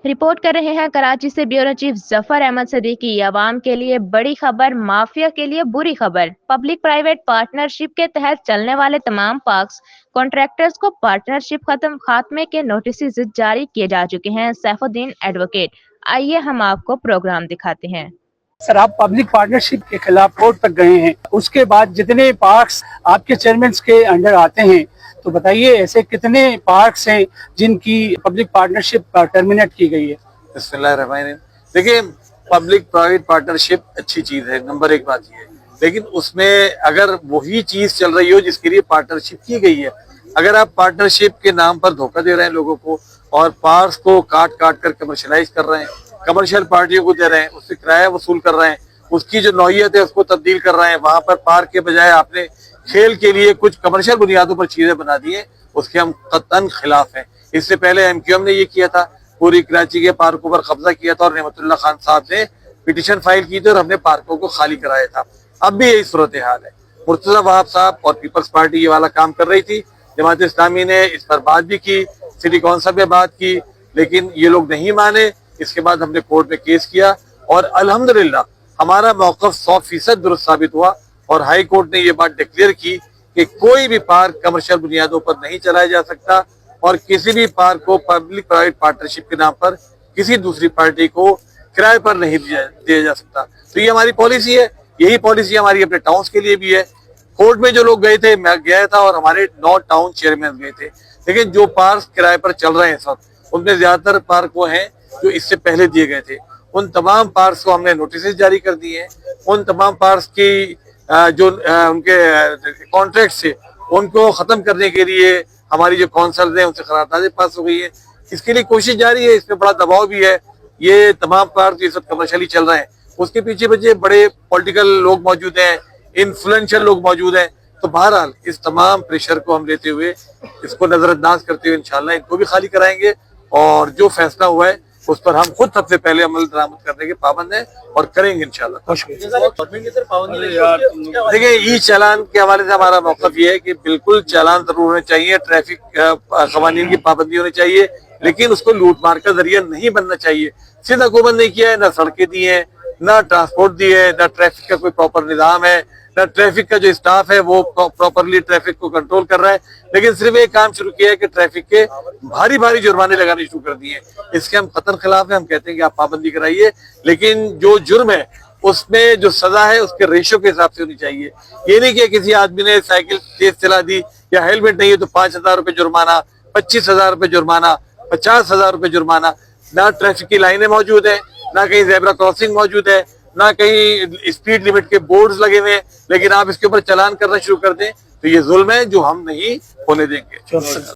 Report कर रहे हैं कराची से ब्यूरो चीफ जफर अहमद सदीकी। अवाम के लिए बड़ी खबर, माफिया के लिए बुरी खबर। पब्लिक प्राइवेट पार्टनरशिप के तहत चलने वाले तमाम पार्क्स कॉन्ट्रैक्टर्स को पार्टनरशिप खात्मे के नोटिस जारी किए जा चुके हैं। सैफुद्दीन एडवोकेट, आइए हम आपको प्रोग्राम दिखाते हैं। सर, आप पब्लिक पार्टनरशिप के खिलाफ कोर्ट तक गए हैं, उसके बाद जितने पार्क्स आपके चेयरमैन के अंडर आते हैं, तो बताइए ऐसे कितने पार्क्स हैं जिनकी पब्लिक पार्टनरशिप टर्मिनेट की गई है? बिस्मिल्लाहिर्रहमानिर्रहीम। देखिए, पब्लिक प्राइवेट पार्टनरशिप अच्छी चीज है, नंबर एक बात ये है, लेकिन उसमें अगर वही चीज चल रही हो जिसके लिए पार्टनरशिप की गई है, अगर आप पार्टनरशिप के नाम पर धोखा दे रहे हैं लोगों को और पार्क्स को काट काट कर कमर्शलाइज कर रहे हैं, कमर्शियल पार्टियों को दे रहे हैं, उससे किराया वसूल कर रहे हैं, उसकी जो नौइयत है उसको तब्दील कर रहे हैं, वहां पर पार्क के बजाय आपने खेल के लिए कुछ कमर्शियल बुनियादों पर चीजें बना दी है, उसके हम कतन खिलाफ हैं। इससे पहले एमक्यूएम ने ये किया था, पूरी कराची के पार्कों पर कब्जा किया था और नेमतुल्लाह खान साहब ने पिटीशन फाइल की थी और हमने पार्कों को खाली कराया था। अब भी यही सूरत हाल है। मुर्तजा वहाब साहब और पीपल्स पार्टी ये वाला काम कर रही थी, जमात इस्लामी ने इस पर बात भी की, सिटी काउंसिल में बात की, लेकिन ये लोग नहीं माने। इसके बाद हमने कोर्ट में केस किया और अल्हम्दुलिल्लाह हमारा मौक़िफ़ 100% दुरुस्त साबित हुआ और हाई कोर्ट ने ये बात डिक्लेयर की कि कोई भी पार्क कमर्शियल बुनियादों पर नहीं चलाया जा सकता और किसी भी पार्क को पब्लिक प्राइवेट पार्टनरशिप के नाम पर किसी दूसरी पार्टी को किराए पर नहीं दिया जा सकता। तो ये हमारी पॉलिसी है, यही पॉलिसी हमारी अपने टाउन्स के लिए भी है। कोर्ट में जो लोग गए थे, मैं गया था और हमारे 9 टाउन चेयरमैन गए थे, लेकिन जो पार्क किराए पर चल रहे हैं इस वक्त, उनमें ज्यादातर पार्क वो हैं जो इससे पहले दिए गए थे। उन तमाम पार्क्स को हमने नोटिस जारी कर दिए हैं। उन तमाम पार्क्स की जो उनके कॉन्ट्रैक्ट थे उनको खत्म करने के लिए हमारी जो काउंसिल है उनसे करारदादें पास हो गई है। इसके लिए कोशिश जारी है, इसमें बड़ा दबाव भी है। ये तमाम पार्क इस वक्त कमर्शियली चल रहे हैं, उसके पीछे बच्चे बड़े पॉलिटिकल लोग मौजूद हैं, इन्फ्लुएंशियल लोग मौजूद हैं। तो बहरहाल इस तमाम प्रेशर को हम लेते हुए, इसको नजरअंदाज करते हुए इंशाल्लाह इनको भी खाली कराएंगे और जो फैसला हुआ है उस पर हम खुद सबसे पहले अमल दरामद करने के पाबंद हैं और करेंगे इंशाल्लाह। देखिए, ई चालान के हवाले से हमारा मौक़िफ़ ये है कि बिल्कुल चालान जरूर होने चाहिए, ट्रैफिक कवानीन की पाबंदी होनी चाहिए, लेकिन उसको लूट मार का जरिया नहीं बनना चाहिए। सिंध हुकूमत ने किया है, ना सड़कें दी है, ना ट्रांसपोर्ट दी है, ना ट्रैफिक का कोई प्रॉपर निज़ाम है, ना ट्रैफिक का जो स्टाफ है वो प्रॉपरली ट्रैफिक को कंट्रोल कर रहा है, लेकिन सिर्फ एक काम शुरू किया है कि ट्रैफिक के भारी भारी जुर्माने लगाने शुरू कर दिए। इसके हम कतन खिलाफ है। हम कहते हैं कि आप पाबंदी कराइए, लेकिन जो जुर्म है उसमें जो सजा है उसके रेशो के हिसाब से होनी चाहिए। ये नहीं कि किसी आदमी ने साइकिल तेज चला दी या हेलमेट नहीं है तो 5,000 रुपये जुर्माना, 25,000 रुपये जुर्माना, 50,000 रुपये जुर्माना। ना ट्रैफिक की लाइनें मौजूद है, ना कहीं ज़ेब्रा क्रॉसिंग मौजूद है, ना कहीं स्पीड लिमिट के बोर्ड्स लगे हुए हैं, लेकिन आप इसके ऊपर चालान करना शुरू कर दें तो ये जुल्म है जो हम नहीं होने देंगे।